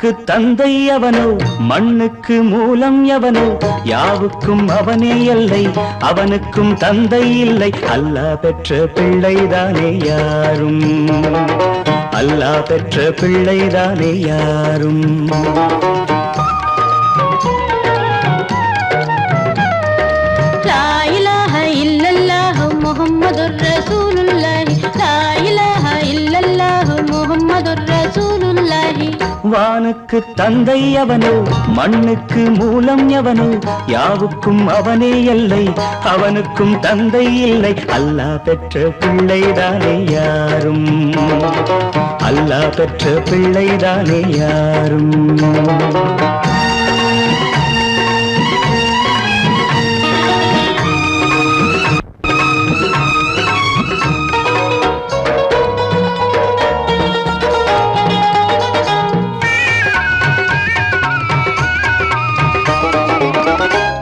வானுக்கு தந்தை அவனோ மண்ணுக்கு மூலம் எவனோ யாவுக்கும் அவனே எல்லை அவனுக்கும் தந்தை இல்லை அல்லாஹ் பெற்ற பிள்ளைதானே யாரும் அல்லாஹ் பெற்ற பிள்ளைதானே யாரும் லா இலாஹ இல்லல்லாஹ் முஹம்மதுர் ரசூலுல்லாஹ் லா இலாஹ இல்லல்லாஹ் முஹம்மதுர் ரசூலுல்லாஹ் வானுக்கு தந்தை அவனோ மண்ணுக்கு மூலம் எவனோ யாவுக்கும் அவனே எல்லை அவனுக்கும் தந்தை இல்லை அல்லாஹ் பெற்ற பிள்ளைதானே யாரும் அல்லாஹ் பெற்ற பிள்ளைதானே யாரும்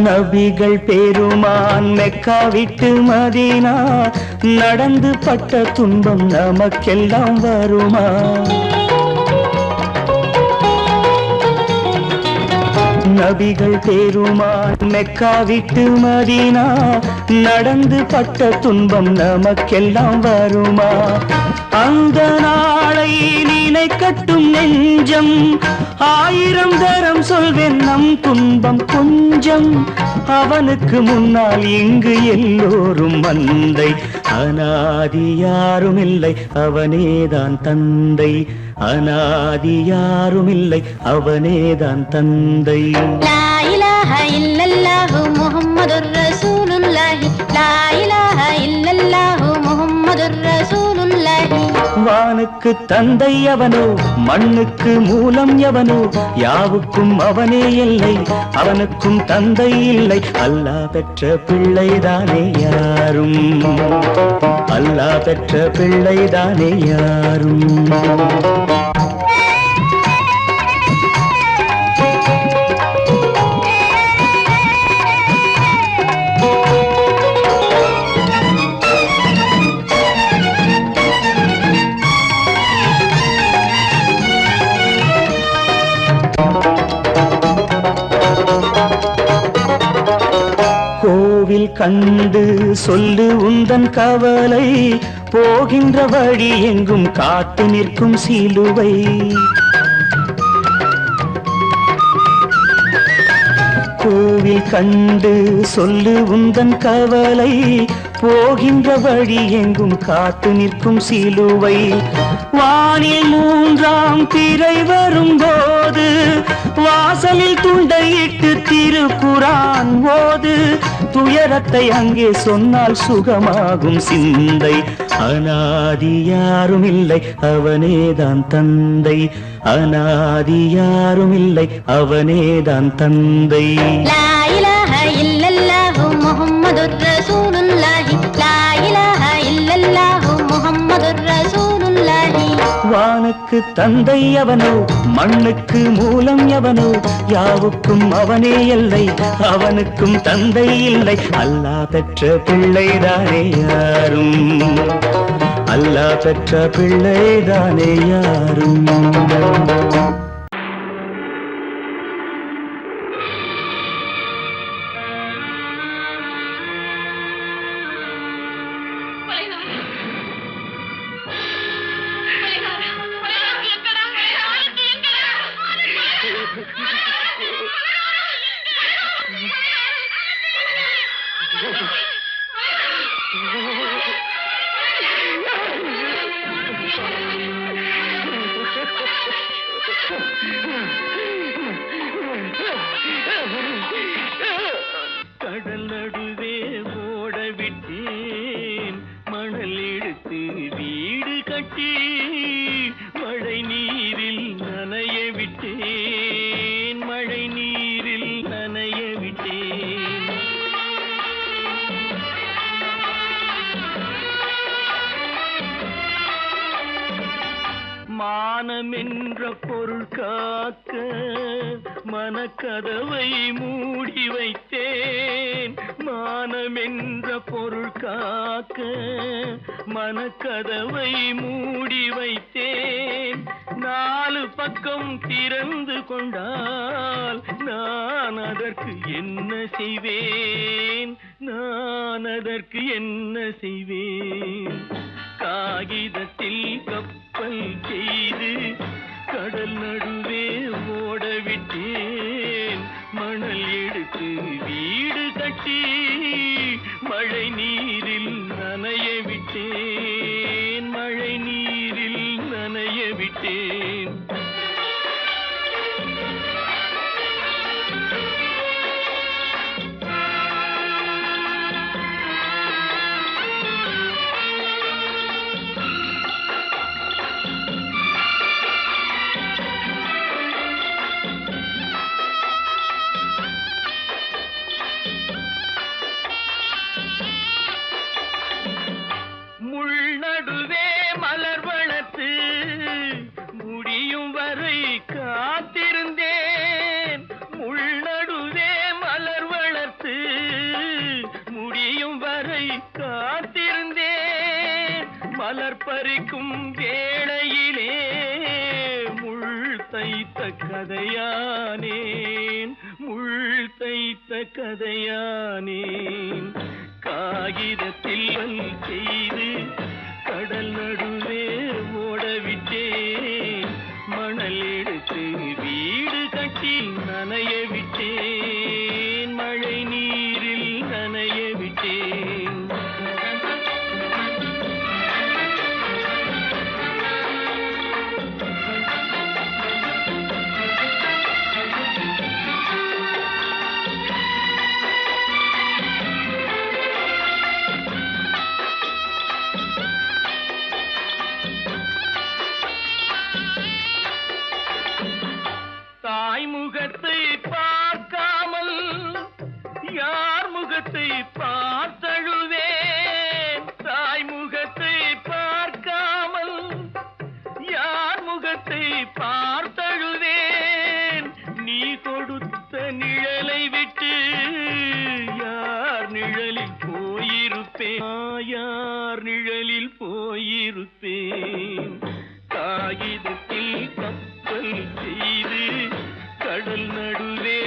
நபிகள் பெருமான் மெக்கா விட்டு மதீனா நடந்து பட்ட துன்பம் நமக்கெல்லாம் வருமா நபிகள் பெருமான் மெக்கா விட்டு மதீனா நடந்து பட்ட துன்பம் நமக்கெல்லாம் வருமா அந்த நாளை நினைக்கட்டும் நெஞ்சம் ஆயிரம் தரம் சொல்வேன் நம் துன்பம் கொஞ்சம் அவனுக்கு முன்னால் இங்கு எல்லோரும் மந்தை அனாதி யாரும் இல்லை அவனேதான் தந்தை அனாதி யாரும் இல்லை அவனேதான் தந்தை லா இலாஹ இல்லல்லாஹ் முஹம்மதுர் ரசூலுல்லாஹ் லா இலாஹ இல்லல்லாஹ் முஹம்மதுர் ரசூலுல்லாஹ் வானுக்கு தந்தை அவனோ மண்ணுக்கு மூலம் எவனோ யாவுக்கும் அவனே இல்லை அவனுக்கும் தந்தை இல்லை அல்லாஹ் பெற்ற பிள்ளைதானே யாரும் அல்லாஹ் பெற்ற பிள்ளைதானே யாரும் கோவில் கண்டு சொல்லு உந்தன் கவலை போகின்ற வழி எங்கும் காத்து நிற்கும் சிலுவை கோவில் கண்டு சொல்லு உந்தன் கவலை போகின்ற வழி எங்கும் காத்து நிற்கும் சிலுவை வானில் மூன்றாம் திரை வரும்போது வாசலில் துண்டையிட்டு திருக்குரான் ஓது துயரத்தை அங்கே சொன்னால் சுகமாகும் சிந்தை அனாதி யாரும் இல்லை அவனேதான் தந்தை அனாதி யாரும் இல்லை அவனேதான் தந்தை லா இலாஹ இல்லல்லாஹ் முஹம்மதுர் ரசூலுல்லாஹ் லா இலாஹ இல்லல்லாஹ் முஹம்மதுர் ரசூலுல்லாஹ் வானுக்கு தந்தை அவனோ மண்ணுக்கு மூலம் எவனோ யாவுக்கும் அவனே எல்லை அவனுக்கும் தந்தை இல்லை அல்லாஹ் பெற்ற பிள்ளைதானே யாரும் அல்லாஹ் பெற்ற பிள்ளைதானே யாரும் கடல் நடுவே ஓட விட்டேன் மணல் எடுத்து வீடு கட்டி மழை நீரில் நனைய விட்டேன் மழை நீரில் நனைய விட்டேன் மானமென்ற பொருள் காக்க மனக்கதவை மூடி வைத்தேன் மானமென்ற பொருள் காக்க மனக்கதவை மூடி வைத்தேன் வைத்தேன். நாலு பக்கம் திறந்து கொண்டால் நான் அதற்கு என்ன செய்வேன்? நான் அதற்கு என்ன செய்வேன்? காகிதத்தில் கப்பல் செய்து கடல் நடுவே ஓடவிட்டேன். மணல் எடுத்து வீடு கட்டி மழை நீரில் நனைய விட்டேன். மழை நீரில் நனைய விட்டேன். முள்நடுவே மலர் வளர்த்து முடியும் வரை காத்திருந்தேன். முள்நடுவே மலர் வளர்த்து முடியும் வரை காத்திருந்தேன். மலர் பறிக்கும் வேளையிலே முள் தைத்த கதையானேன். முள் தைத்த கதையானேன். காகிதத்தில் செய்து கடல் நடுவே ஓடவிட்டேன். மணல் எடுத்து வீடு கட்டி நனைய விட்டேன். மழை நீரில் நனைய விட்டேன். தாய் முகத்தை பார்க்காமல் யார் முகத்தை பார்த்தழுவேன். தாய் முகத்தை பார்க்காமல் யார் முகத்தை பார்த்தழுவேன். நீ கொடுத்த நிழலை விட்டு யார் நிழலில் போயிருப்பேன். யார் நிழலில் போயிருப்பேன். காகிதத்தில் கப்பல் செய்து கடல் நடுவே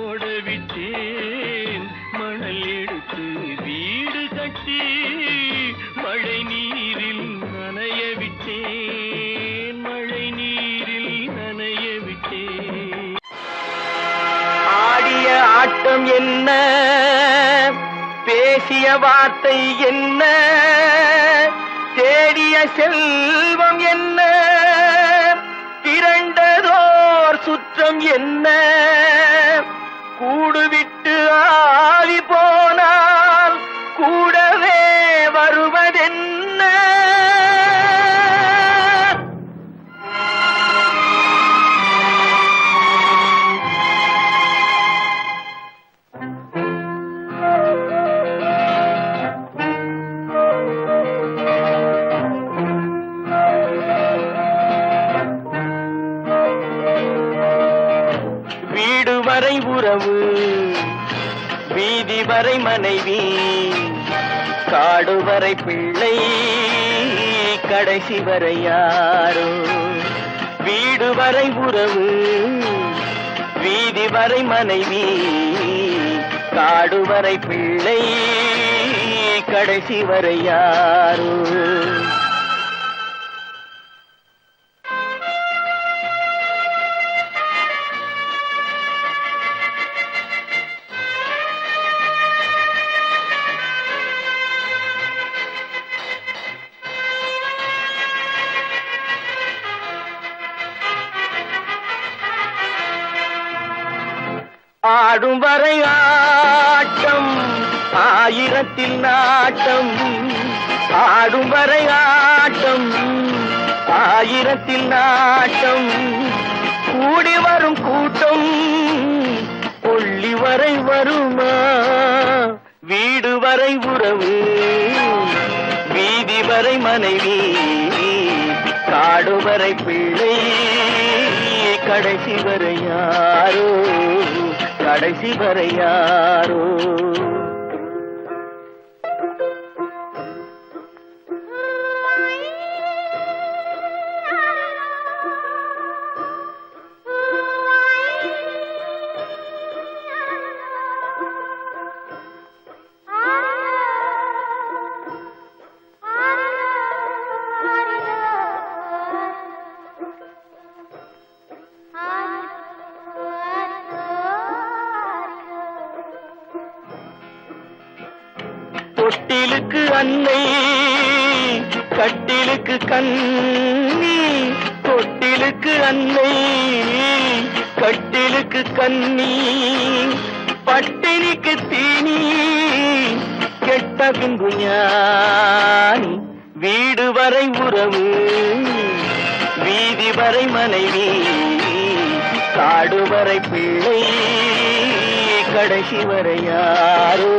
ஓடவிட்டேன். மணல் எடுத்து வீடு கட்டி மழை நீரில் நனைய விட்டேன். மழை நீரில் நனைய விட்டேன். ஆடிய ஆட்டம் என்ன, பேசிய வார்த்தை என்ன, தேடிய செல்வம் என்ன, திரண்டதோர் சுற்றம் என்ன, கூடுவிட்டு ஆவி போனால் கூடவே வருவதென்ன? வீடு வரை உறவு, வீதி வரை மனைவி, காடு வரை பிள்ளை, கடைசி வரை யாரோ. வீடு வரை உறவு, வீதி வரை மனைவி, காடு வரை பிள்ளை, கடைசி வரை யாரோ. ஆடும் வரை ஆட்டம், ஆயிரத்தில் நாட்டம். ஆடும் வரை ஆட்டம், ஆயிரத்தில் நாட்டம். கூடி வரும் கூட்டம் கொள்ளி வரை வருமா? வீடு வரை உறவு, வீதி வரை மனைவி, காடு வரை பிள்ளை, கடைசி வரை யாரோ, கடைசி வரை யாரோ. தொட்டிலுக்கு அன்னை கட்டிலுக்கு கண்ணி, தொட்டிலுக்கு அன்னை கட்டிலுக்கு கண்ணி, பட்டினிக்கு தீனி கெட்ட பின்பு ஞானி, வீடு வரை உறவு வீதி வரை மனைவி, காடு வரை பிள்ளை கடைசி வரை யாரோ,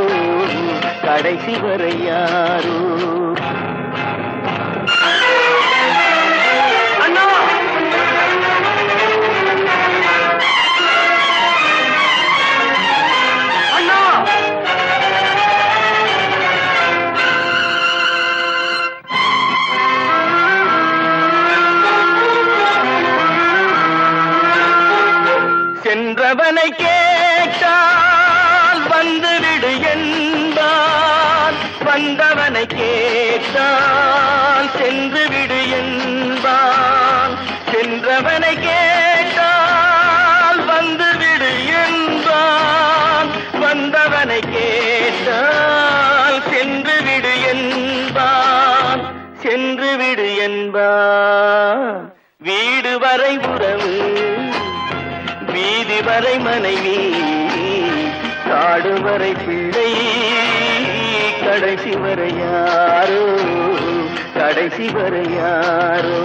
கடைசி வரை யாரோ. அண்ணா அண்ணா சென்றவனை கேட்டால் வந்துவிடு என்பான், வந்தவனை கேட்டால் சென்று விடு என்பான், சென்றவனை கேட்டால் வந்துவிடு என்பான், வந்தவனை கேட்டால் சென்று விடு என்பான், சென்று விடு என்பான். வீடு வரை உறவு வீதி வரை மனைவி, காடு வரை பிள்ளை கடைசி வரை யாரோ, கடைசி வரை யாரோ.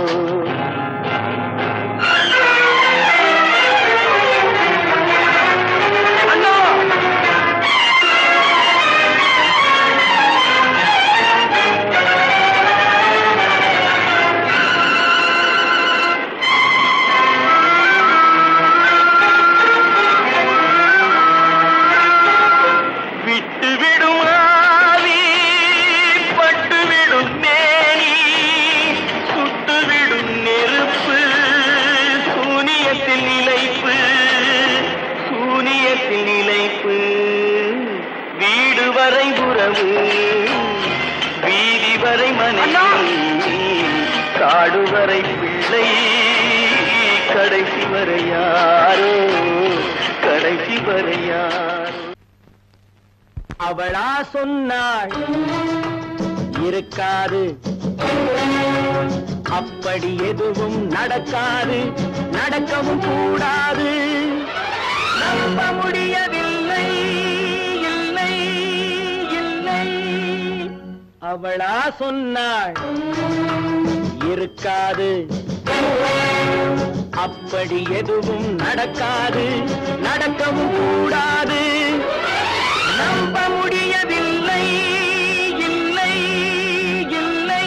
வீடு வரை உறவு வீதி வரை மனைவி, காடு வரை பிள்ளை கடைசி வரை யாரோ, கடைசி வரை யாரோ. அவளா சொன்னாள் இருக்காது, அப்படி எதுவும் நடக்காது, நடக்கவும் கூடாது, நம்ப முடியவில்லை, இல்லை இல்லை. அவளா சொன்னாள் இருக்காது, அப்படி எதுவும் நடக்காது, நடக்கவும் கூடாது, நம்ப முடியவில்லை, இல்லை இல்லை.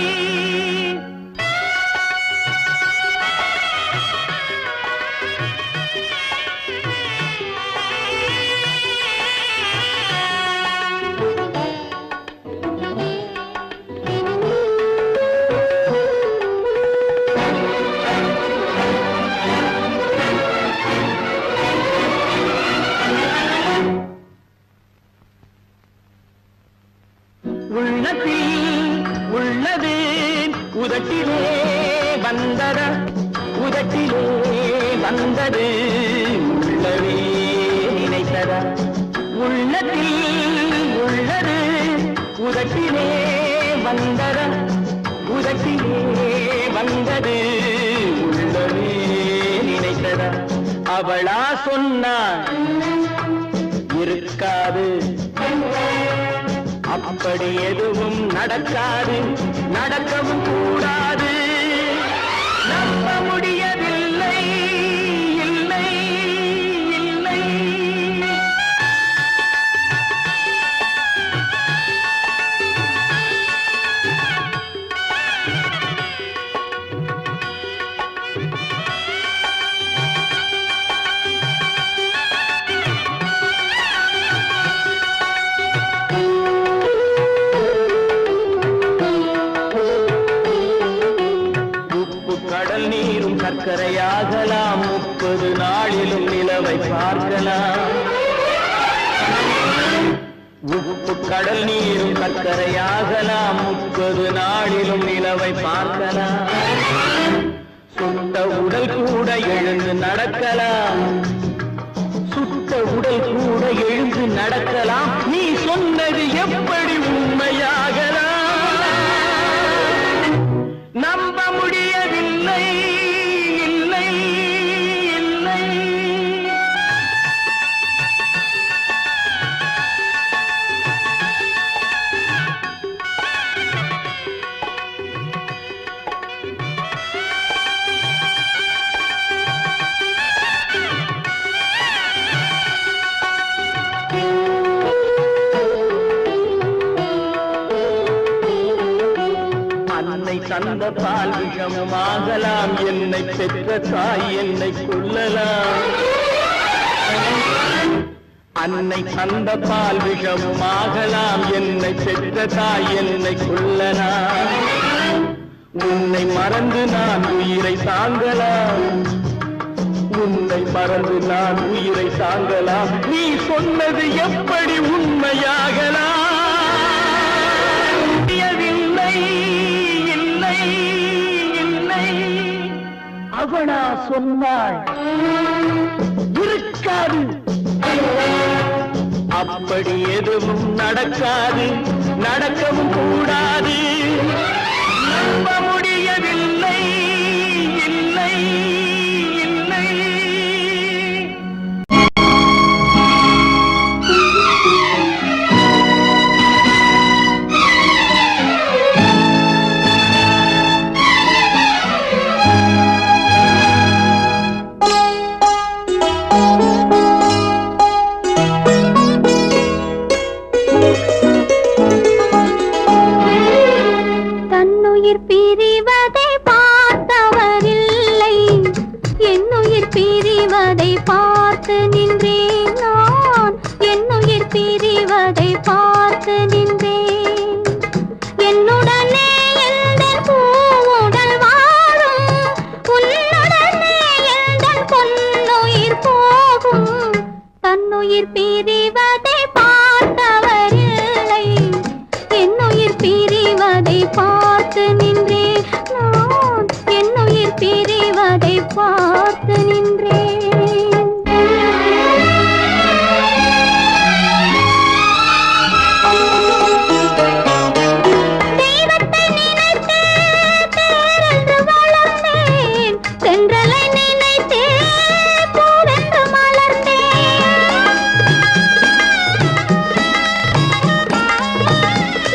உள்ளது உதட்டிலே வந்தத, உதட்டிலே வந்தது உள்ளவே நினைத்தத, உள்ளத்தில் உள்ளது உதட்டிலே வந்தத, உதட்டிலே வந்தது உள்ளவே நினைத்தத. அவளா சொன்னாள் இருக்காது, அப்படி எதுவும் நடக்காது, நடக்கவும் கூடாது, நம்ப முடியவில்லை, இல்லை இல்லை. சர்க்கரையாகலாம், 30 நாளிலும் நிலவை பார்க்கலாம். உப்பு கடல் நீரும் சர்க்கரையாகலாம், 30 நாளிலும் நிலவை பார்க்கலாம். சுட்ட உடல் கூட எழுந்து நடக்கலாம், சுட்ட உடல் கூட எழுந்து நடக்கலாம். நீ சொன்னது எப்படி உண்மையா? தந்த பால் விஷமும் ஆகலாம், என்னை பெற்ற தாய் என்னை கொல்லலாம். அன்னை தந்த பால் விஷமும் ஆகலாம், என்னை பெற்ற தாய் என்னை கொல்லலாம். உன்னை மறந்து நான் உயிரை தாங்கலாம், உன்னை மறந்து நான் உயிரை தாங்கலாம். நீ சொன்னது எப்படி உண்மையாகலாம்? இல்லை இல்லை இல்லை அவனா சொன்னாள் இருக்காது, அப்படி எதுவும் நடக்காது, நடக்கவும் கூடாது. நம்ப முடியவில்லை இல்லை இல்லை. பிரிவதை பார்த்தவரில்லை, என்னுயிர் பிரிவதை பார்த்து நின்றேன் நான், என்னுயிர் பிரிவதை பார்த்து நின்றேன். என்னுடனே எந்தன் பூவுடல் வாழும், உன்னுடனே எந்தன் பொன்னுயிர் போகும். தன்னுயிர் பிரிவதை பார்த்தவரில்லை, என்னுயிர் பிரிவதை பார்த்து நின்றேன் நான், என்னுயிர் பிரிவதை பார்த்து நின்றேன். தெய்வத்தை நினைத்தே தேரென்று வளர்ந்தேன், தென்றலை நினைத்தே பூவென்று மலர்ந்தேன்.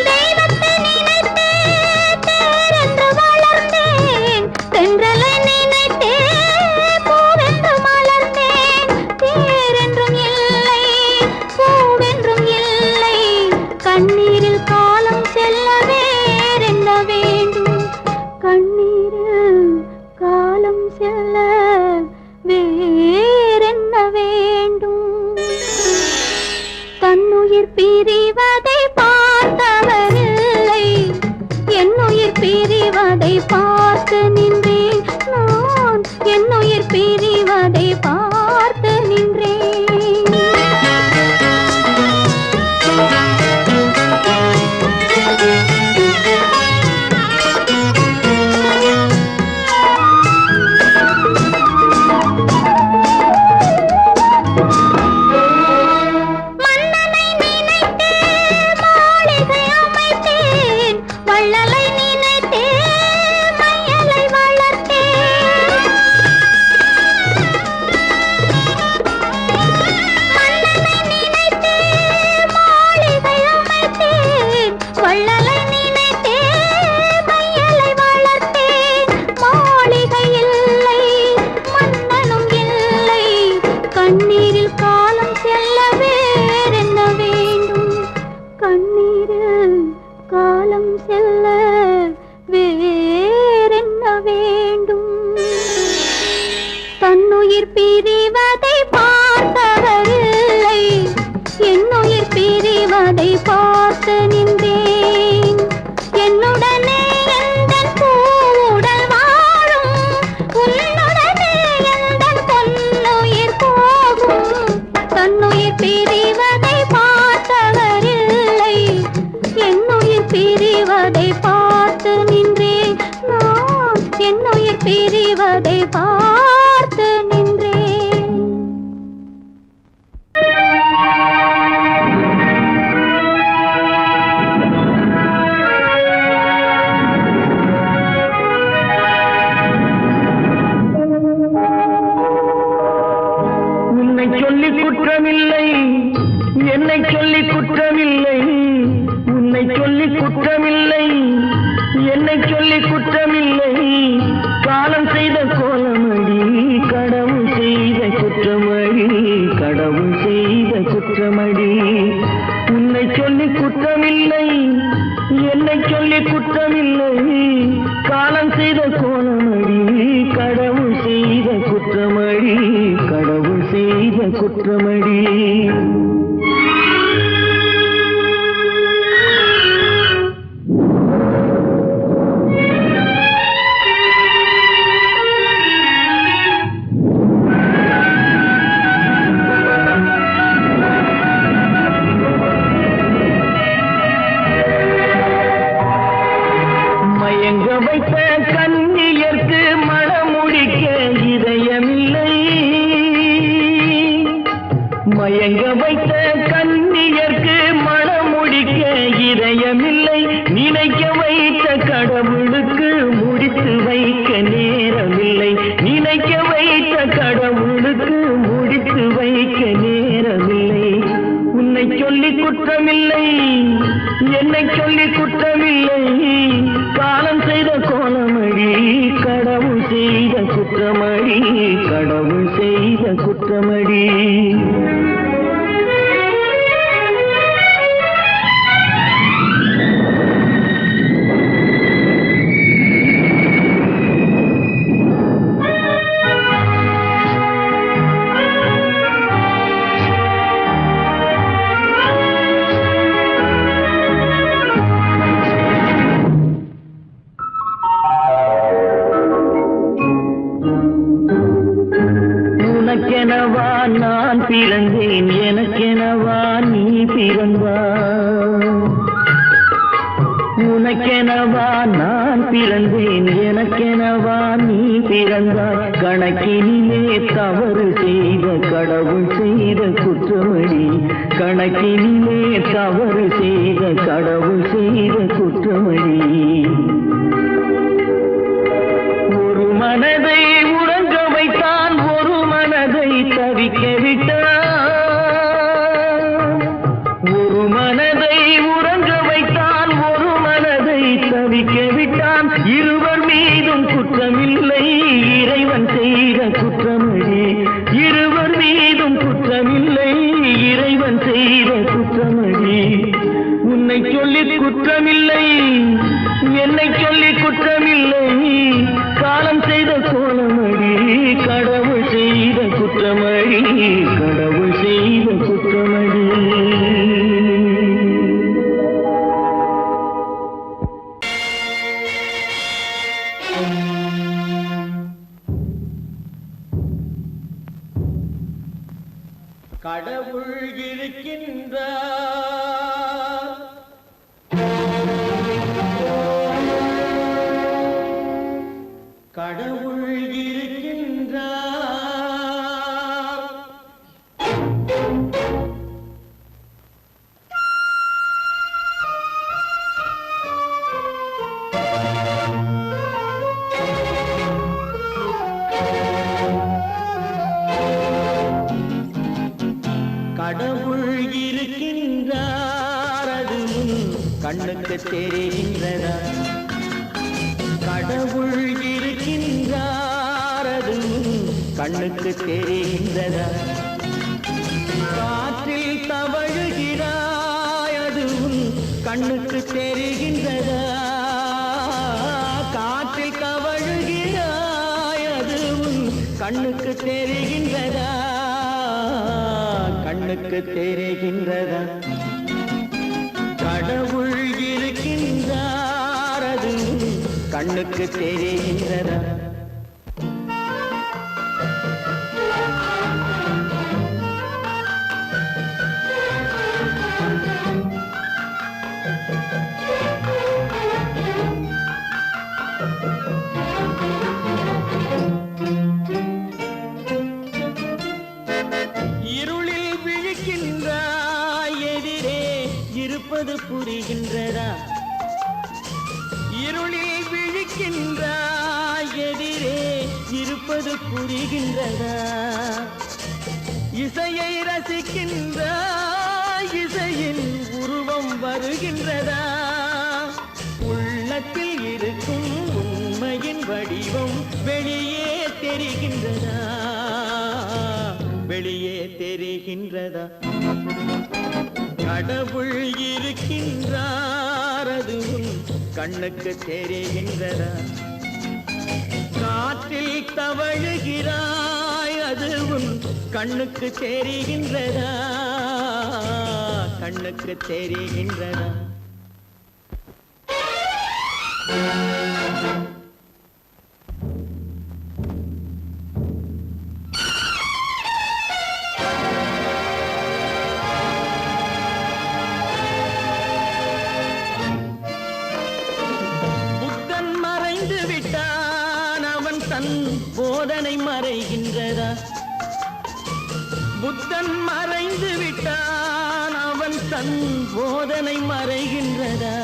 தெய்வத்தை நினைத்தே தேரென்று வளர்ந்தேன், தென்றலை நினைத்தே பூவென்று மலர்ந்தேன். தேரென்றும் இல்லை, பூவென்றும் இல்லை, கண்ணீரில் காலம் செல்ல வேறென்ன வேண்டும், கண்ணீரில் காலம் செல்ல வேறென்ன வேண்டும். தன்னுயிர் பிரிவதை பார்த்தவரில்லை, என்னுயிர் பிரிவதை பார்த்து நின்றேன் நான், என்னுயிர் பிரிவதை பார்த்து நின்றேன். மன்னனை நினைத்தே மாளிகை அமைத்தேன், வள்ளலை நினைத்தே மையலை வளர்த்தேன். மன்னனை நினைத்தே மாளிகை அமைத்தேன், வள்ளலை நினைத்தே மையலை வளர்த்தேன். மாளிகை இல்லை, மன்னனும் இல்லை, கண்ணீரில் காலம் செல்ல வேறென்ன வேண்டும், கண்ணீரில் காலம் செல்ல வேறென்ன வேண்டும். தன்னுயிர் பிரிவதை பார்த்தவரில்லை, என்னுயிர் பிரிவதை பார்த்து நின்றேன். என்னுடனே எந்தன் பூவுடல் வாழும், உன்னுடனே எந்தன் பொன்னுயிர் போகும். தன்னுயிர் பிரிவதை பார்த்தவரில்லை, என்னுயிர் பிரிவதை பார்த்து நின்றேன் நான், என்னுயிர் பிரிவதை பார்த்து நின்றேன். உன்னை சொல்லி குற்றமில்லை, என்னை சொல்லி குற்றமில்லை, உன்னை சொல்லி குற்றமில்லை, என்னை சொல்லி குற்றமில்லை. காலம் செய்த கோலமடி, கடவுள் செய்த குற்றமடி, கடவுள் செய்த குற்றமடி. உன்னை சொல்லி குற்றமில்லை, என்னை சொல்லி குற்றமில்லை. குற்றமடி. மயங்க வைத்த கண்ணியர்க்கு மணமுடிக்க இதயமில்லை. மயங்க வைத்த கண்ணியர்க்கு மணமுடிக்க இதயமில்லை. நினைக்க வைத்த கடவுளுக்கு முடித்து வைக்க நேரமில்லை. நினைக்க வைத்த கடவுளுக்கு முடித்து வைக்க நேரமில்லை. உன்னை சொல்லி குற்றமில்லை, என்னை சொல்லி குற்றமில்லை. காலம் செய்த கோலமடி, கடவுள் செய்த குற்றமடி, கடவுள் செய்த குற்றமடி. உனக்கெனவா நான் பிறந்தேன், எனக்கெனவா நீ பிறந்தாய். உனக்கெனவா நான் பிறந்தேன், எனக்கெனவா நீ பிறந்தாய். கணக்கினிலே தவறு செய்த கடவுள் செய்த குற்றமடி. கணக்கினிலே தவறு செய்த கடவுள் செய்த குற்றமடி. ஒரு மனதை உறங்க வைத்தான், ஒரு மனதை தவிக்க விட்டான். ஒரு மனதை உறங்க வைத்தான், ஒரு மனதை தவிக்க விட்டான். இருவர் மீதும் குற்றமில்லை, இறைவன் செய்த குற்றமடி. இருவர் மீதும் குற்றமில்லை, இறைவன் செய்த குற்றமடி. உன்னை சொல்லி குற்றமில்லை, என்னை சொல்லி குற்றமில்லை. காலம் செய்த கோலமடி, கடவுள் செய்த குற்றமடி, கடவுள் செய்த குற்றமடி. கடவுள் இருக்கின்றார், கடவுள் இருக்கின்றார். கடவுள் இருக்கின்றார், அது கண்ணுக்கு தெரிகின்றதா? கடவுள் இருக்கின்றார், அது கண்ணுக்கு தெரிகின்றதா? காற்றில் தவழுகிறாய், அது கண்ணுக்கு தெரிகின்றதா? காற்றில் தவழுகிறாய், அது கண்ணுக்கு தெரிகின்றதா? கண்ணுக்கு தெரிகின்றதா? கடவுள் இருக்கின்றார், அது கண்ணுக்கு தெரிகின்றதா? இருளில் விழிக்கின்றாய், எதிரே இருப்பது புரிகின்றதா? இருளில் விழிக்கின்றாய், எதிரே இருப்பது புரிகின்றதா? இசையை ரசிக்கின்றாய், இசையின் உருவம் வருகின்றதா? உள்ளத்தில் இருக்கும் உண்மையின் வடிவம் வெளியே தெரிகின்றதா? வெளியே தெரிகின்றதா? கடவுள் இருக்கின்றார், அது கண்ணுக்கு தெரிகின்றதா? காற்றில் தவழுகிறாய், அது உன் கண்ணுக்கு தெரிகின்றதா கண்ணுக்கு தெரிகின்றதா புத்தன் மறைந்து விட்டான் அவன் தன் போதனை மறைகின்றதா புத்தன் மறைந்து விட்டான் அவன் தன் போதனை மறைகின்றதா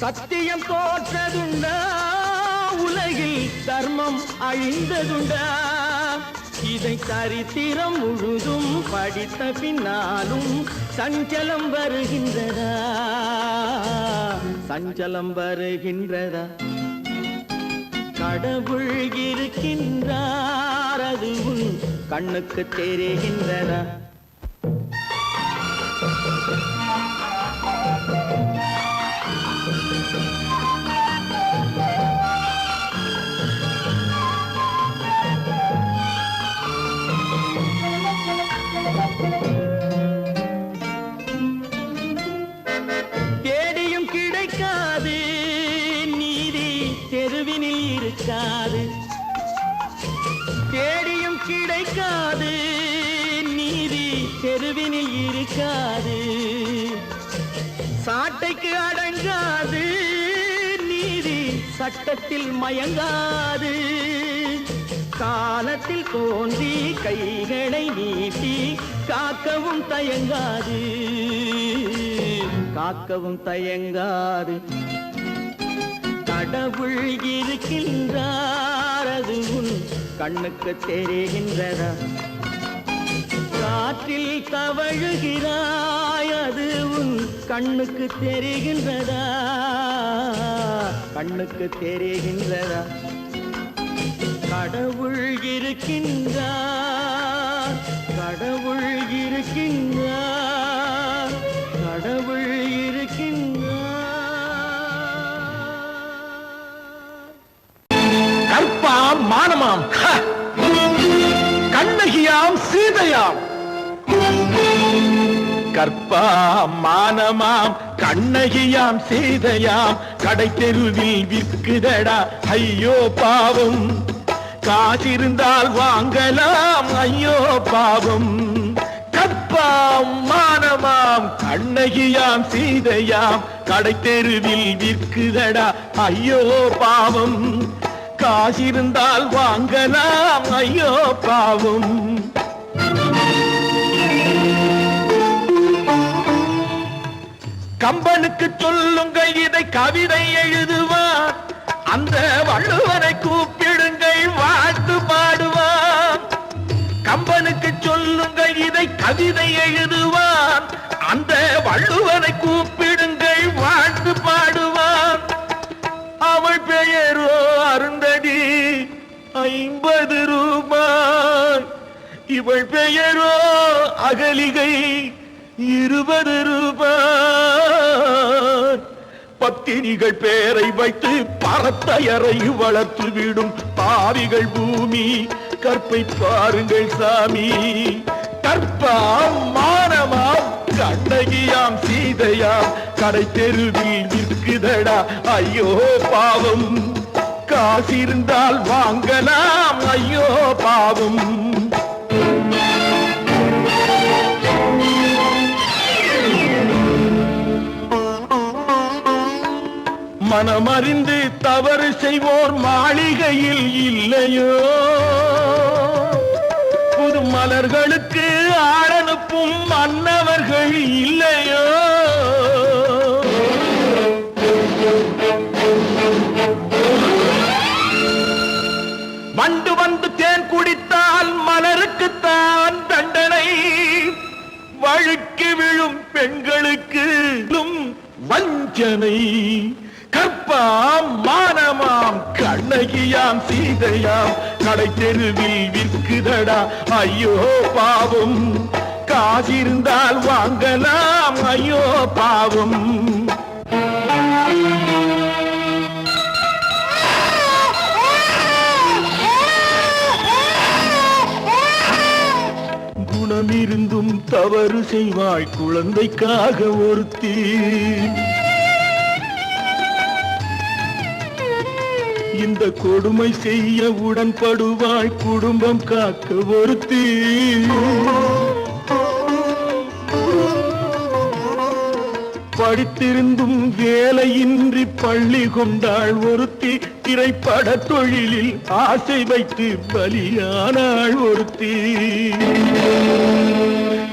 சத்தியம் தோற்றதுண்டா உலகில் தர்மம் அழிந்ததுண்டா இதை சரித்திரம் முழுதும் படித்த பின்னாலும் சஞ்சலம் வருகின்றதா சஞ்சலம் வருகின்றதா கடவுள் இருக்கின்றார் அது உன் கண்ணுக்கு தெரிகின்றதா தேடியும் கிடைக்காது நீதி தெருவினில் இருக்காது தேடியும் கிடைக்காது நீதி தெருவினில் இருக்காது சாட்டைக்கு அடங்காது நீதி சட்டத்தில் மயங்காது காலத்தில் தோன்றி கைகளை நீட்டி காக்கவும் தயங்காது காக்கவும் தயங்காது கடவுள் இருக்கின்றார் அது உன் கண்ணுக்கு தெரிகின்றதா காற்றில் தவழுகிறாய் அது உன் கண்ணுக்கு தெரிகின்றதா கண்ணுக்கு தெரிகின்றதா கடவுள் இருக்கின்றார் கடவுள் இருக்கின்றார் கடவுள் இருக்கின்றார் கற்பாம் மானமாம் கண்ணகியாம் சீதையாம் கற்பாம் மானமாம் கண்ணகியாம் சீதையாம் கடை தெருவில் விற்குதடா ஐயோ பாவம் காசிருந்தால் வாங்கலாம் ஐயோ பாவம் கற்பாம் மானமாம் கண்ணகியாம் சீதையாம் கடை தெருவில் விற்குதடா ஐயோ பாவம் காசிருந்தால் வாங்கலாம் ஐயோ பாவம் கம்பனுக்கு சொல்லுங்கள் இதை கவிதை எழுதுவார் அந்த வள்ளுவரை கூப்பிடுங்கள் வாழ்த்து பாடுவார் கம்பனுக்கு சொல்லுங்கள் இதை கவிதை எழுதுவார் அந்த வள்ளுவரை கூப்பிடுங்கள் வாழ்த்து பாடுவார் அவள் பெயரோ அருந்ததி 50 ரூபாய் இவள் பெயரோ அகலிகை 20 ரூபாய் பத்தினிகள் பேரை வைத்து பரத்தையரை வளர்த்து விடும் பாவிகள் பூமி கற்பை பாருங்கள் சாமி கற்பாம் மானமாம் கண்ணகியாம் சீதையாம் கடை தெருவில் விற்குதடா ஐயோ பாவம் காசிருந்தால் வாங்கலாம் ஐயோ பாவம் மனமறிந்து தவறு செய்வோர் மாளிகையில் இல்லையோ புது மலர்களுக்கு ஆளனுப்பும் மன்னவர்கள் இல்லையோ வண்டு வந்து தேன் குடித்தால் மலருக்குத்தான் தண்டனை வழுக்கி விழும் பெண்களுக்கு வஞ்சனை கற்பாம் மானமாம் கண்ணகியாம் சீதையாம் கடை தெருவில் விற்குதடா ஐயோ பாவம் காசிருந்தால் வாங்கலாம் ஐயோ பாவம் தவறு செய்வாய் குழந்தைக்காக ஒருத்தி. இந்த கொடுமை செய்ய உடன்படுவாய் குடும்பம் காக்க ஒருத்தி. படித்திருந்தும் வேலையின்றி பள்ளி கொண்டாள் ஒருத்தி. திரைப்பட தொழிலில் ஆசை வைத்து பலியானாள் ஒருத்தி.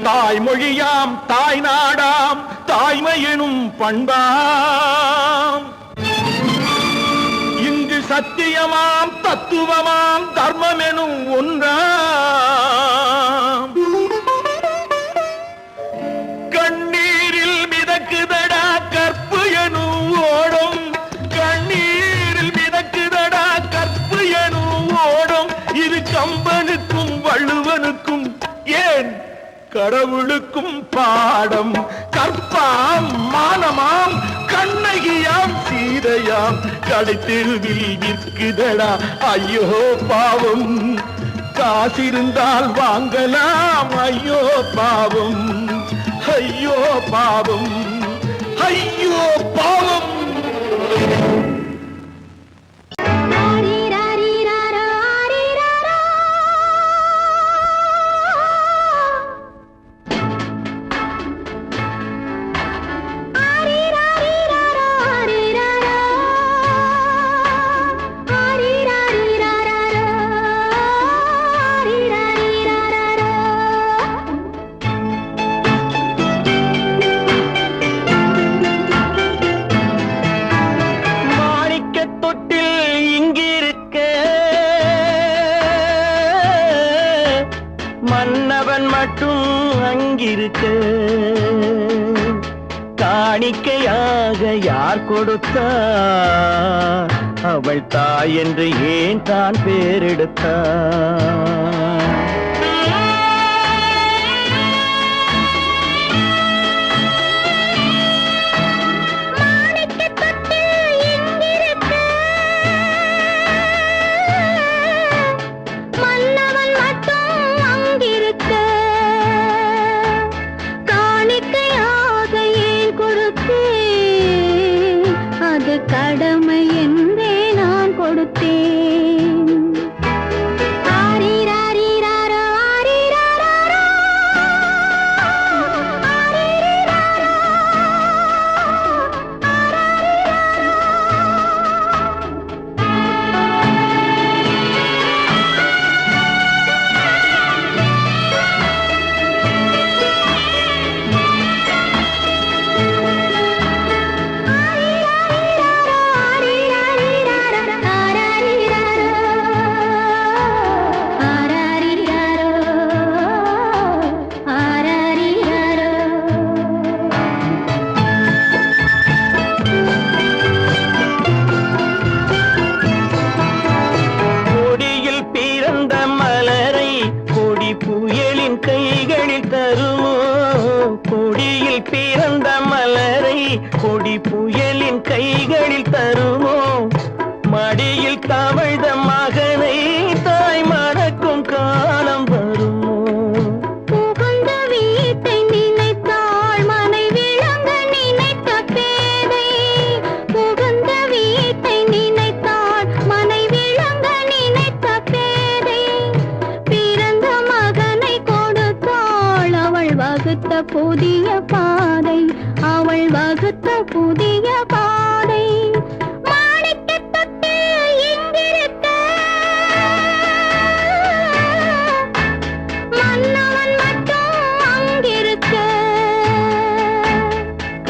தாய்மொழியாம் தாய் நாடாம் தாய்மையெனும் பண்பாம், இங்கு சத்தியமாம் தத்துவமாம் தர்மமெனும் ஒன்றாம். கண்ணீரில் மிதக்குதடா கற்பு எனும் ஓடும், கண்ணீரில் மிதக்குதடா கற்பு எனும் ஓடும். இது கம்பனுக்கும் வள்ளுவனுக்கும் ஏன் கடவுளுக்கும் பாடம். கற்பாம் மானமாம் கண்ணகியாம் சீதையாம் கடைத்தெருவில் விற்குதடா ஐயோ பாவம். காசிருந்தால் வாங்கலாம் ஐயோ பாவம், ஐயோ பாவம், ஐயோ பாவம். மன்னவன் மட்டும் அங்கிருக்க காணிக்கையாக யார் கொடுத்தார்? அவள் தாய் என்று ஏன் தான் பேரெடுத்தார்? கடமை என்றே நான் கொடுத்தேன். ஆரிராரிராரோ, ஆரிராரோ, ஆரிராரோ, கைகளில் தருமோ கொடியில் பிறந்த மலரை கொடி புயலின் கைகளில் தருமோ மடியில் தவழ்ந்த மகனை தாய் மறக்கும் காலம் வருமோ புகுந்த வீட்டை நினைத்தாள் மனை விளங்க நினைத்த பேதை புகுந்த வீட்டை நினைத்தாள் மனை விளங்க நினைத்த பேதை பிறந்த மகனை கொடுத்தாள் அவள் வகுத்த புதிய பாதை அவள் வகுத்த புதிய பாதை மாணிக்கத்தொட்டில் இங்கிருக்க மன்னவன் மட்டும் அங்கிருக்க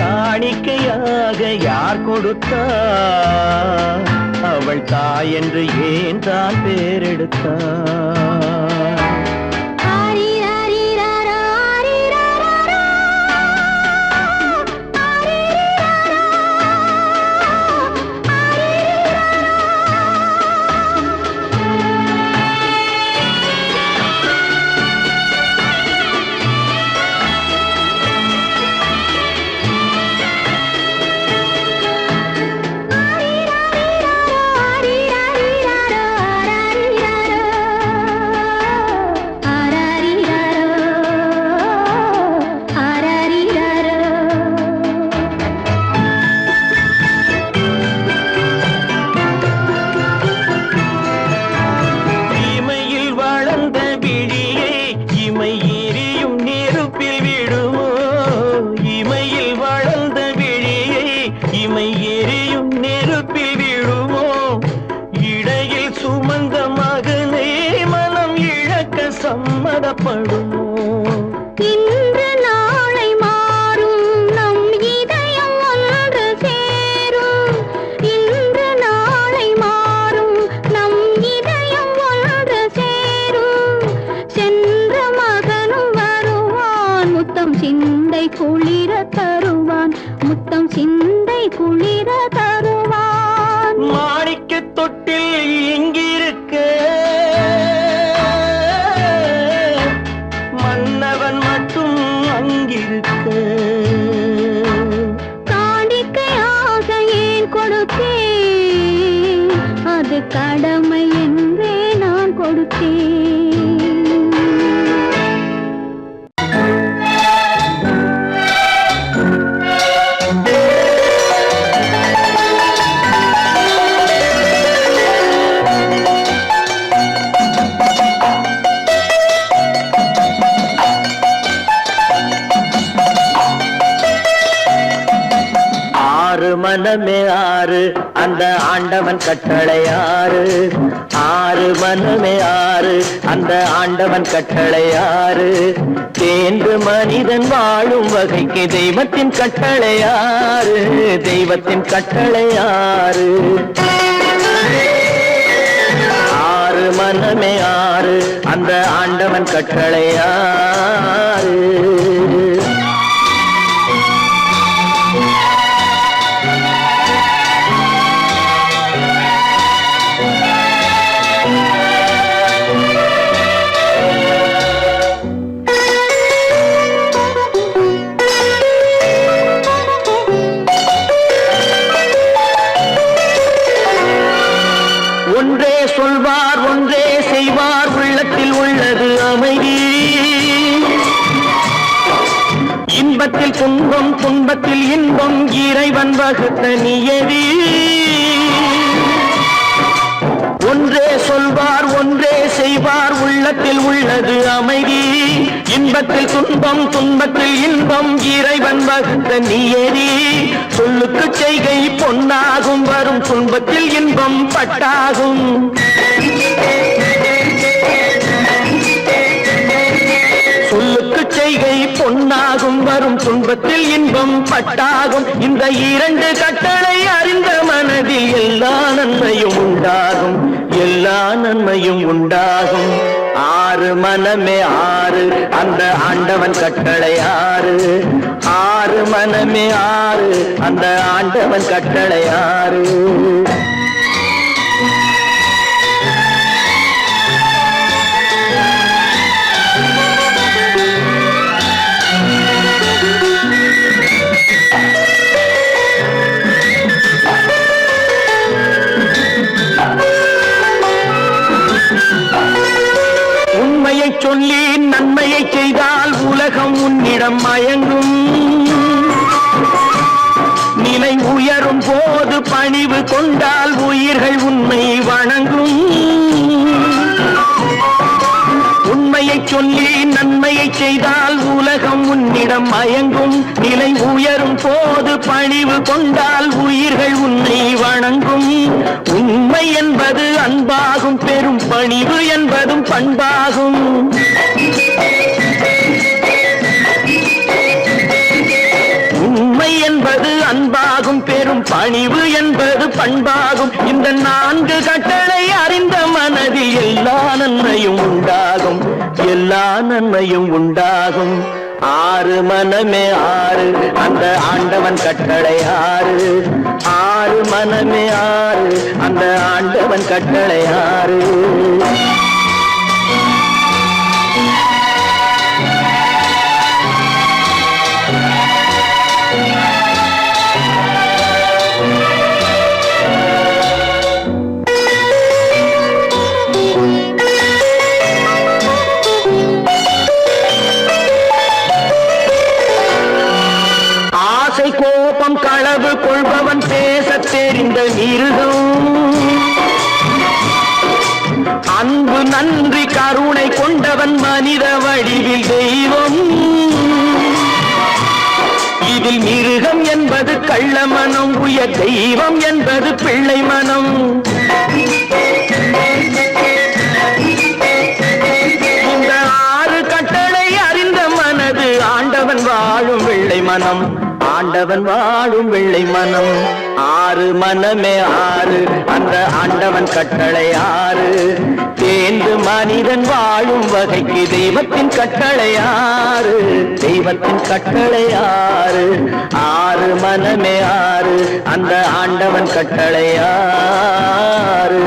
காணிக்கையாக யார் கொடுத்தார் அவள் தாய் என்று ஏன் தான் பேரெடுத்தார் சிந்தை குளிர தருவான், முத்தம் சிந்தை குளிர தருவான். மாணிக்க தொட்டில் இங்கிருக்க மன்னவன் மட்டும் அங்கிருக்க. காணிக்கையாக ஏன் கொடுத்தேன், அது கடமை என்றே நான் கொடுத்தேன். மனமே ஆறு அந்த ஆண்டவன் கட்டளை ஆறு. ஆறு மனமே ஆறு அந்த ஆண்டவன் கட்டளை ஆறு. தேர்ந்து மனிதன் வாழும் வகைக்கு தெய்வத்தின் கட்டளை ஆறு. தெய்வத்தின் கட்டளை ஆறு. ஆறு மனமே ஆறு அந்த ஆண்டவன் கட்டளை ஆறு. ஒன்றே சொல்வார் ஒன்றே செய்வார், உள்ளத்தில் உள்ளது அமைதி. இன்பத்தில் துன்பம் துன்பத்தில் இன்பம், இறைவன் வகுத்த நியதி. ஒன்றே சொல்வார் ஒன்றே செய்வார், உள்ளத்தில் உள்ளது அமைதி. இன்பத்தில் துன்பம் துன்பத்தில் இன்பம், இறைவன் வகுத்த நியதி. சொல்லுக்கு செய்கை பொன்னாகும், வரும் துன்பத்தில் இன்பம் பட்டாகும். சொல்லுக்கு செய்கை பொன்னாகும், வரும் துன்பத்தில் இன்பம் பட்டாகும். இந்த இரண்டு கட்டளை அறிந்த மனதில் எல்லா நன்மையும் உண்டாகும். எல்லா நன்மையும் உண்டாகும். ஆறு மனமே ஆறு அந்த ஆண்டவன் கட்டளை ஆறு. ஆறு மனமே ஆறு அந்த ஆண்டவன் கட்டளை ஆறு. உண்மையை சொல்லி நன்மையை செய்தால் உலகம் உன்னிடம் மயங்கும். நிலை உயரும் போது பணிவு கொண்டால் உயிர்கள் உன்னை வணங்கும். உண்மையை சொல்லி நன்மையை செய்தால் உலகம் உன்னிடம் மயங்கும். நிலை உயரும் போது பணிவு கொண்டால் உயிர்கள் உன்னை வணங்கும். உண்மை என்பது அன்பாகும், பெரும் பணிவு என்பதும் பண்பாகும். உண்மை என்பது அன்பாகும், பெரும் பணிவு என்பது பண்பாகும். இந்த நான்கு கட்டளை அறிந்த மனதில் எல்லா நன்மையும் உண்டாகும். எல்லா நன்மையும் உண்டாகும். ஆறு மனமே ஆறு அந்த ஆண்டவன் கட்டளை ஆறு. ஆறு மனமே ஆறு அந்த ஆண்டவன் கட்டளை ஆறு. கோபம் களவு கொள்பவன் பேசத் தெரிந்த மிருகம். அன்பு நன்றி கருணை கொண்டவன் மனித வடிவில் தெய்வம். இதில் மிருகம் என்பது கள்ள மனம், உயர் தெய்வம் என்பது பிள்ளை மனம். இந்த ஆறு கட்டளை அறிந்த மனது ஆண்டவன் வாழும் வெள்ளை மனம். ஆண்டவன் வாழும் வெள்ளை மனம். ஆறு மனமே ஆறு, அந்த ஆண்டவன் கட்டளை ஆறு. தேர்ந்து மனிதன் வாழும் வகைக்கு தெய்வத்தின் கட்டளை ஆறு, தெய்வத்தின் கட்டளை ஆறு. ஆறு மனமே ஆறு, அந்த ஆண்டவன் கட்டளை ஆறு.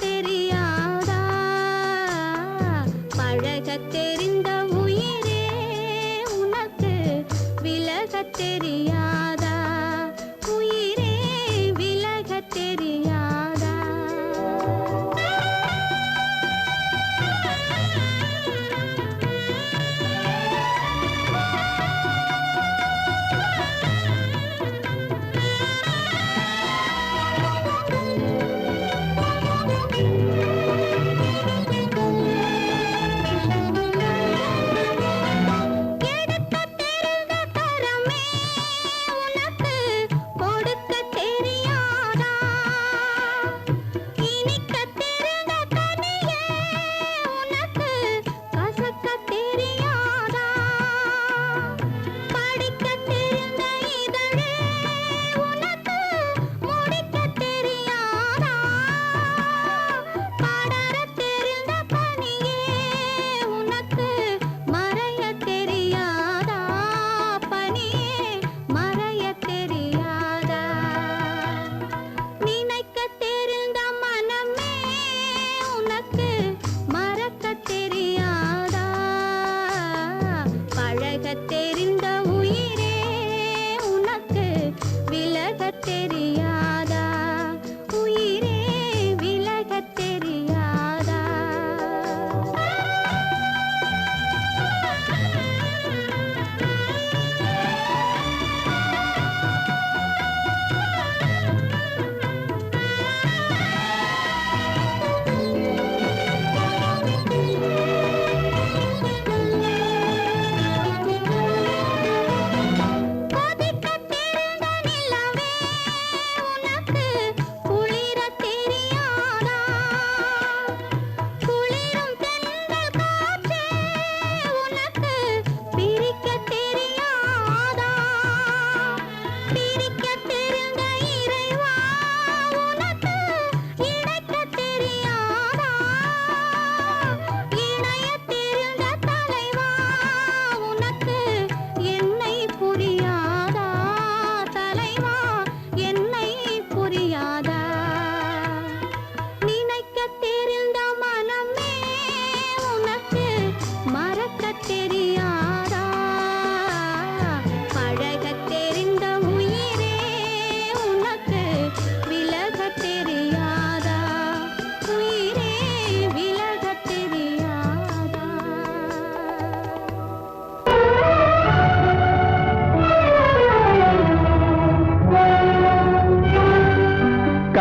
தெரியாதா?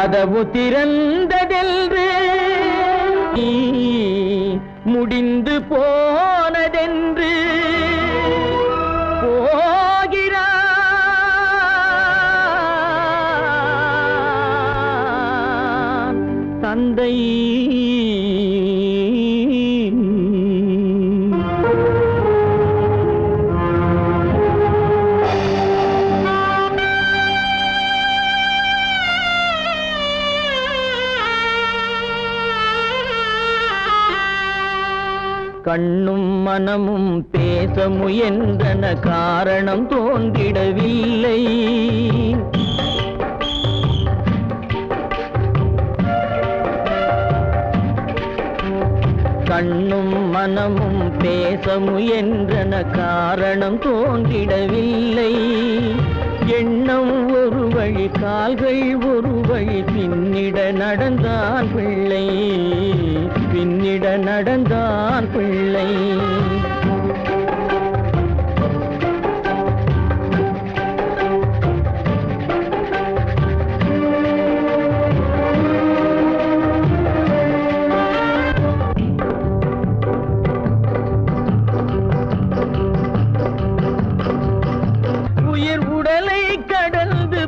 கதவு திறந்ததென்று முடிந்து போனதென்று போகிறான் தந்தை. கண்ணும் மனமும் பேச முயன்றன, காரணம் தோன்றிடவில்லை. கண்ணும் மனமும் பேச முயன்றன, காரணம் தோன்றிடவில்லை. எண்ணம் ஒரு வழி, கால்கள் ஒரு வழி, பின்னிட நடந்தான் பிள்ளை, பின்னிட நடந்தான் பிள்ளை.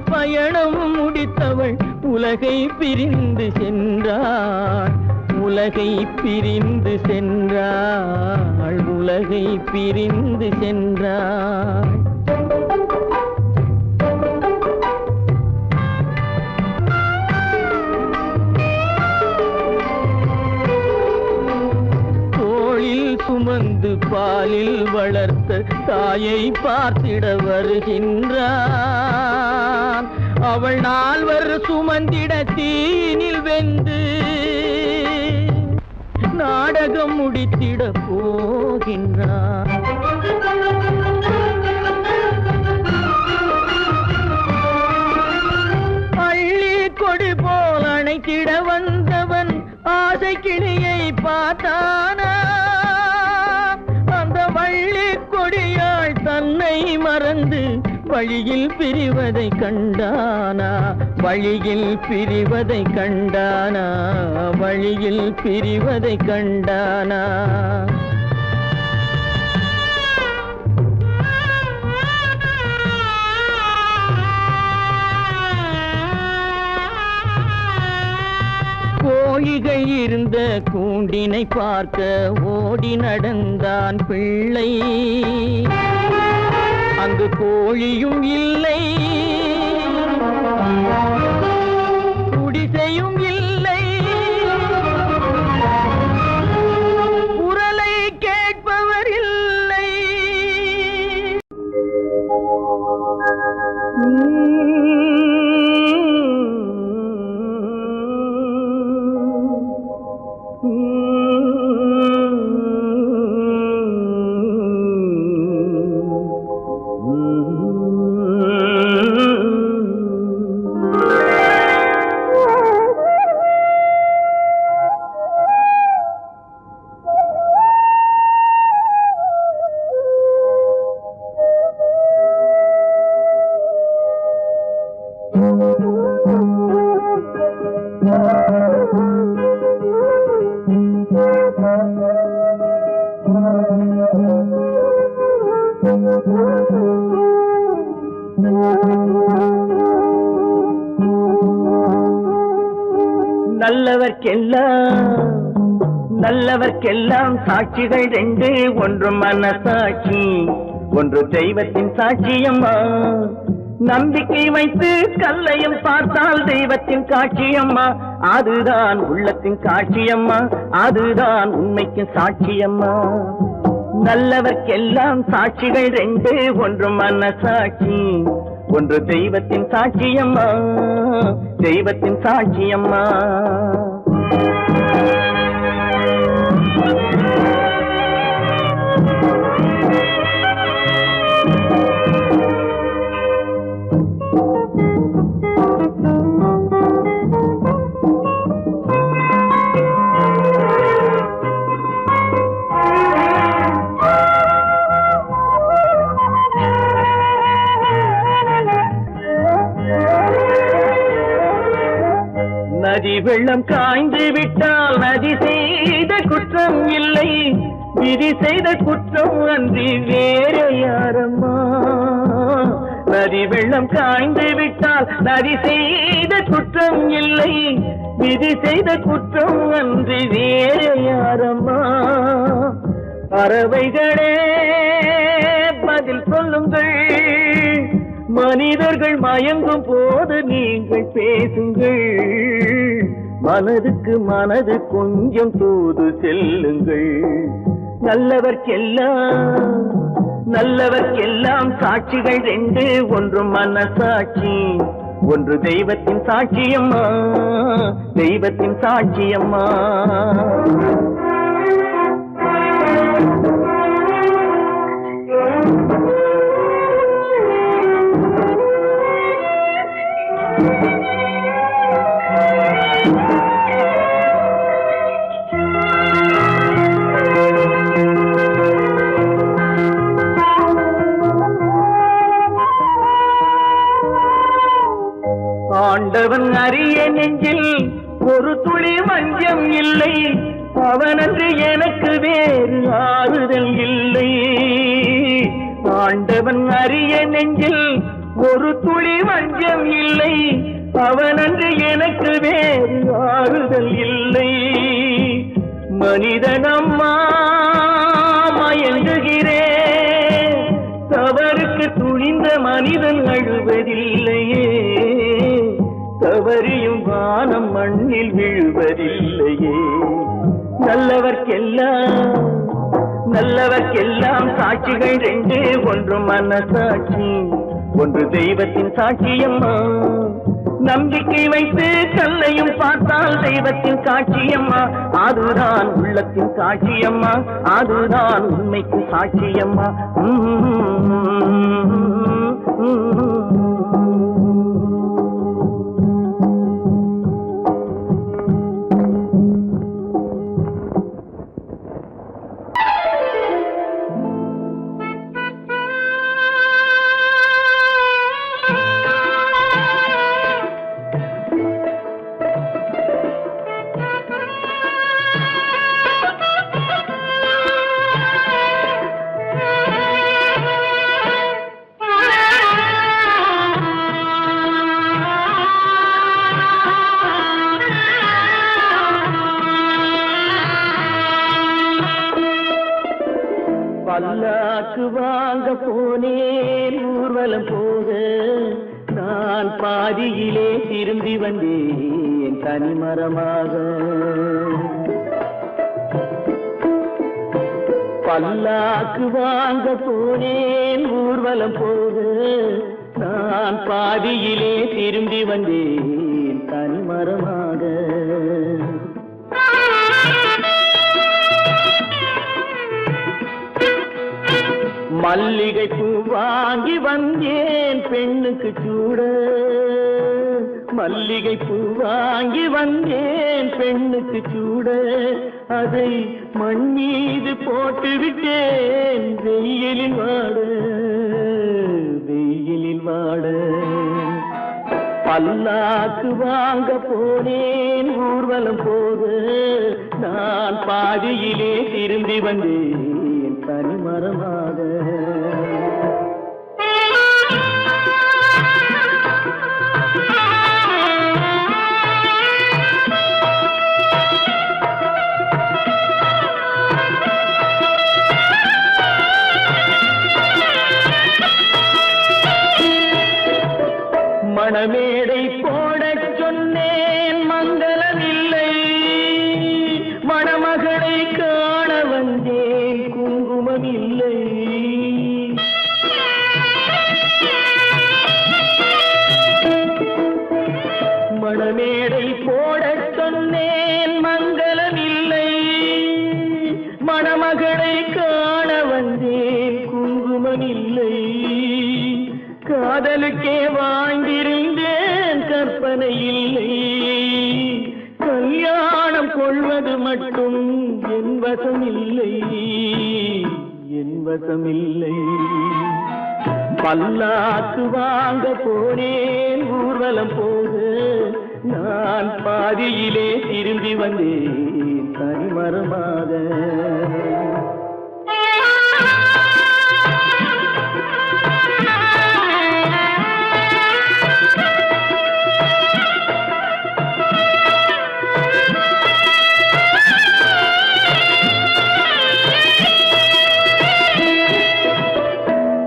பயணம் முடித்தவள் உலகை பிரிந்து சென்றாள், உலகை பிரிந்து சென்றாள், உலகை பிரிந்து சென்றாள். தோளில் சுமந்து பாலில் வளர்த்த தாயை பார்த்திட வருகின்றான். அவள் 4 சுமந்திட தீனில் வெந்து நாடகம் முடித்திட போகின்றான். அள்ளி கொடி போல் அணைத்திட வந்தவன் ஆசை கிளியை பார்த்தானா, அந்த வள்ளி கொடியாள் தன்னை மறந்து வழியில் பிரிவதை கண்டானா, வழியில் பிரிவதை கண்டானா, வழியில் பிரிவதை கண்டானா. கோழிகள் இருந்த கூண்டினை பார்க்க ஓடி நடந்தான் பிள்ளை. அங்கு கோழியும் இல்லை, குடிசையும் இல்லை, குரலை கேட்பவர் இல்லை. நல்லவர்க்கெல்லாம் சாட்சிகள் 2, ஒன்று மனசாட்சி, ஒன்று தெய்வத்தின் சாட்சியம்மா. நம்பிக்கை வைத்து கல்லையும் பார்த்தால் தெய்வத்தின் காட்சியம்மா, அதுதான் உள்ளத்தின் காட்சியம்மா, அதுதான் உண்மைக்கு சாட்சியம்மா. நல்லவர்க்கெல்லாம் சாட்சிகள் 2, ஒன்று மனசாட்சி, ஒன்று தெய்வத்தின் சாட்சியம்மா, தெய்வத்தின் சாட்சியம்மா. நதி வெள்ளம் காய்ந்து விட்டால் நதி செய்த குற்றம் இல்லை, விதி செய்த குற்றம் அன்றி வேற யாரம்மா. நதி வெள்ளம் காய்ந்து விட்டால் நதி செய்த குற்றம் இல்லை, விதி செய்த குற்றம் அன்றி வேற யாரம்மா. பறவைகளே பதில் சொல்லுங்கள், மனிதர்கள் மயங்கும் போது நீங்கள் பேசுங்கள், மனதுக்கு மனது கொஞ்சம் தூது செல்லுங்கள். நல்லவர்க்கெல்லாம் சாட்சிகள் ரெண்டு, ஒன்று மனசாட்சி, ஒன்று தெய்வத்தின் சாட்சியம்மா, தெய்வத்தின் சாட்சியம்மா. ஆண்டவன் அறிய நெஞ்சில் ஒரு துளி வஞ்சம் இல்லை, அவனன்று எனக்கு வேறு ஆறுதல் இல்லை. ஆண்டவன் அறிய நெஞ்சில் ஒரு துளி வஞ்சம் இல்லை, அவனன்று எனக்கு வேறு ஆறுதல் இல்லை. மனிதனம்மா மயங்குகிறேன், தவறுக்கு துணிந்த மனிதன் அழுவதில்லையே, தவறியும் வானம் மண்ணில் விழுவதில்லையே. நல்லவர்க்கெல்லாம் சாட்சிகள் ரெண்டு, ஒன்று மனசாட்சி, ஒன்று தெய்வத்தின் சாட்சியம்மா. நம்பிக்கை வைத்து கல்லையும் பார்த்தால் தெய்வத்தின் சாட்சியம்மா, அதுதான் உள்ளத்தின் சாட்சியம்மா, அதுதான் உண்மைக்கு சாட்சியம்மா. பல்லாக்கு வாங்க போனேன் ஊர்வலம் போக, நான் பாதியிலே திரும்பி வந்தேன் தனிமரமாக. பல்லாக்கு வாங்க போனேன் ஊர்வலம் போக, நான் பாதியிலே திரும்பி வந்தேன் தனிமரமாக. மல்லிகை பூ வாங்கி வந்தேன் பெண்ணுக்கு சூட, மல்லிகை பூ வாங்கி வந்தேன் பெண்ணுக்கு சூட, அதை மண் மீது போட்டு விட்டேன் வெயிலில் வாட, வெயிலில் வாட. பல்லாக்கு வாங்க போனேன் ஊர்வலம் போக, நான் பாதியிலே திரும்பி வந்தேன் தனிமரமாக. மணமேடை போடச் சொன்னேன் மங்களமில்லை, மணமகளை காண வந்தேன் குங்குமமில்லை. மணமேடை போடச் சொன்னேன் மங்களமில்லை, மணமகளை காண வந்தேன் குங்குமமில்லை. காதலுக்கே வாழ்ந்திருந்தேன் கற்பனை இல்லை, கல்யாணம் கொள்வது மட்டும் என் வசமில்லை, என் வசமில்லை. பல்லாக்கு வாங்க போனேன் ஊர்வலம் போக, நான் பாதியிலே திரும்பி வந்தேன் தனிமரமாக.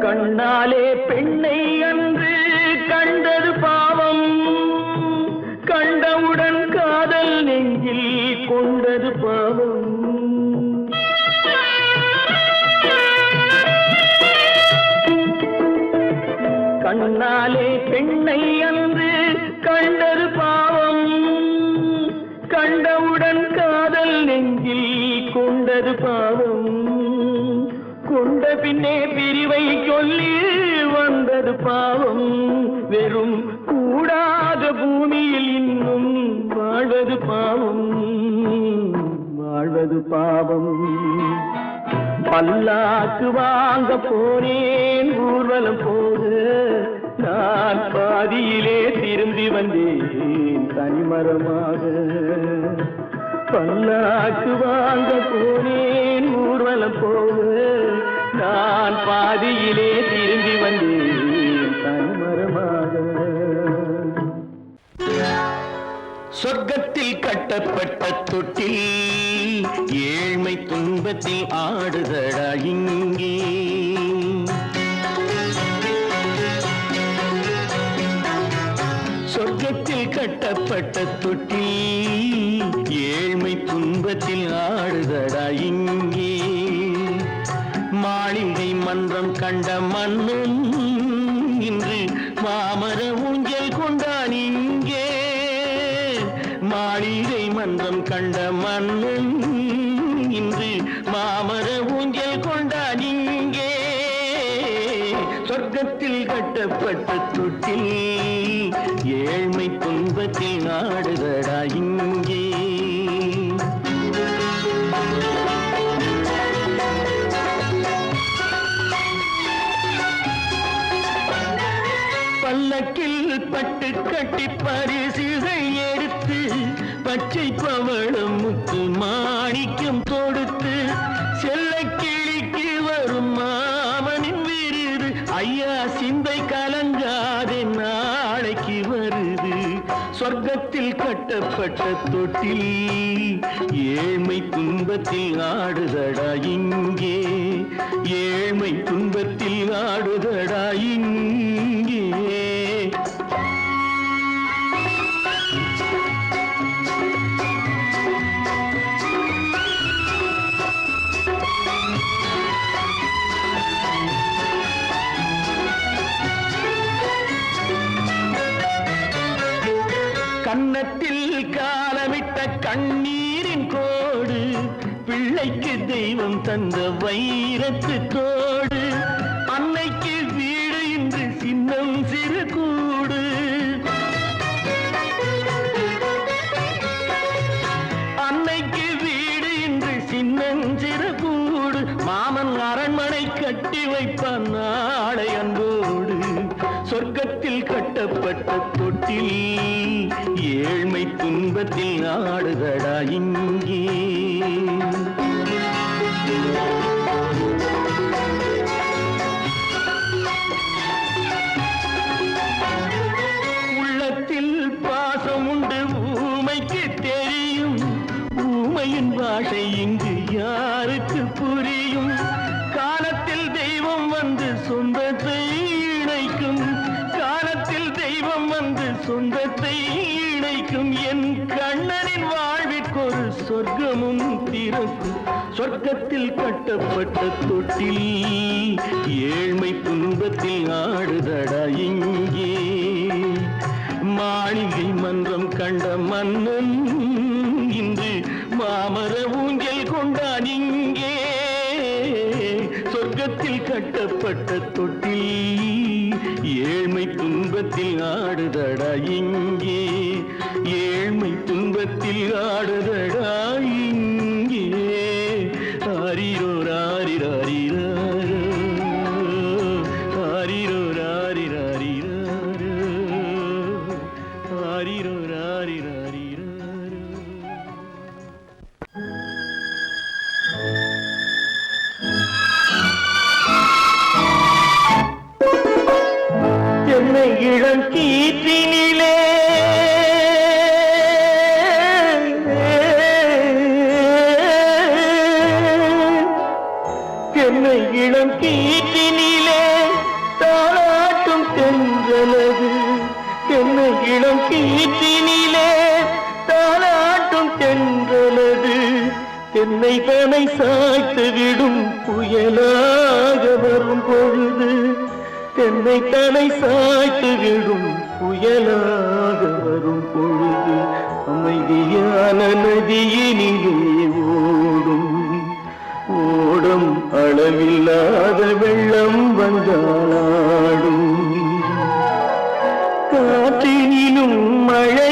கண்ணாலே பெண்ணை அன்று கண்டது பாவம், கண்டவுடன் காதல் நெஞ்சில் கொண்டது பாவம். கண்ணாலே பெண்ணை அன்று கண்டது பாவம், கண்டவுடன் காதல் நெஞ்சில் கொண்டது பாவம். கொண்ட பின்னே பிரிவை சொல்லி வந்தது பாவம். வெறும் கூடாத பூமியில் இன்னும் வாழ்வது பாவம், வாழ்வது பாவம். பல்லாக்கு வாங்க போனேன் ஊர்வலம் போது, நான் பாதியிலே திரும்பி வந்தேன் தனிமரமாக. பல்லாக்கு வாங்க போனேன் ஊர்வலம் போது, நான் பாதியிலே திரும்பி வந்தேன் தனிமரமாக. சொர்க்கத்தில் கட்டப்பட்ட தொட்டில் ஏழ்மை துன்பத்தில் ஆடுதடா இங்கே. சொர்க்கத்தில் கட்டப்பட்ட தொட்டில் ஏழ்மை துன்பத்தில் ஆடுதடா இங்கே. மாளிகை மன்றம் கண்ட மன்னன் இன்று மாமர ஊஞ்சல் கொண்டான் இங்கே. மாளிகை மன்றம் கண்ட மன்னன் இன்று மாமர ஊஞ்சல் கொண்டான் இங்கே. சொர்க்கத்தில் கட்டப்பட்ட தொட்டில் ஏழ்மை துன்பத்தில் ஆடுதடா இங்கே. பல்லக்கில் பட்டு கட்டி பரிசுகள் எடுத்து, பச்சை பவளம் முத்து மாணிக்கம் தொடுத்து, செல்ல கிளிக்கு வரும் மாமனின் விருது. ஐயா சிந்தை கலங்காதே நாளைக்கு வருது. சொர்க்கத்தில் கட்டப்பட்ட தொட்டில் ஏழ்மை துன்பத்தில் ஆடுதடா இங்கே. ஏழ்மை துன்பத்தில் ஆடுதடா இங்கே. கன்னத்தில் காலமிட்ட கண்ணீரின் கோடு, பிள்ளைக்கு தெய்வம் தந்த வைரத்து தோடு. அன்னைக்கு வீடு இன்று சின்னம் சிறு கூடு. அன்னைக்கு வீடு இன்று சின்னம் சிறு கூடு. மாமன் அரண்மனை கட்டி வைப்பான் நாளை அன்போடு. சொர்க்கத்தில் கட்டப்பட்ட தொட்டில் ஏழ்மை துன்பத்தில் ஆடுதடா இங்கே. உள்ளத்தில் பாசம் உண்டு ஊமைக்கு தெரியும், ஊமையின் பாஷை இங்கு யாருக்கு புரியும். காலத்தில் தெய்வம் வந்து சொந்தத்தை இணைக்கும், காலத்தில் தெய்வம் வந்து சொந்தத்தை இணைக்கும். என் கண்ணனின் வாழ்விற்கொரு சொர்க்கமும் திறக்கும். சொர்க்கத்தில் கட்டப்பட்ட தொட்டில் ஏழ்மை துன்பத்தில் ஆடுதடா இங்கே. மாளிகை மன்றம் கண்ட மன்னன் இன்று மாமர ஊஞ்சல் கொண்டான் இங்கே. சொர்க்கத்தில் கட்டப்பட்ட தொட்டில் ஏழ்மை துன்பத்தில் ஆடுதடா இங்கே. ஏழ்மை துன்பத்தில் ஆடுதடா இங்கே. ஆரிரோ ராரிராரிராரோ, ஆரிரோ ராரிராரிராரோ, ஆரிரோ ராரி. இளம் கீற்றினிலே என்னை இளம் கீற்றினிலே தாளாட்டும் தென்றலது என்னை இளம் கீற்றினிலே தாளாட்டும் தென்றலது என்னை தனை சாய்த்து விடும் புயலாக வரும் பொழுது என்னை தனை சாய்த்து விடும் புயலாக வரும் பொழுது அமைதியான நதியினிலே ஓடும் ஓடும் அளவில்லாத வெள்ளம் வந்தாடும் காற்றினிலும் மழை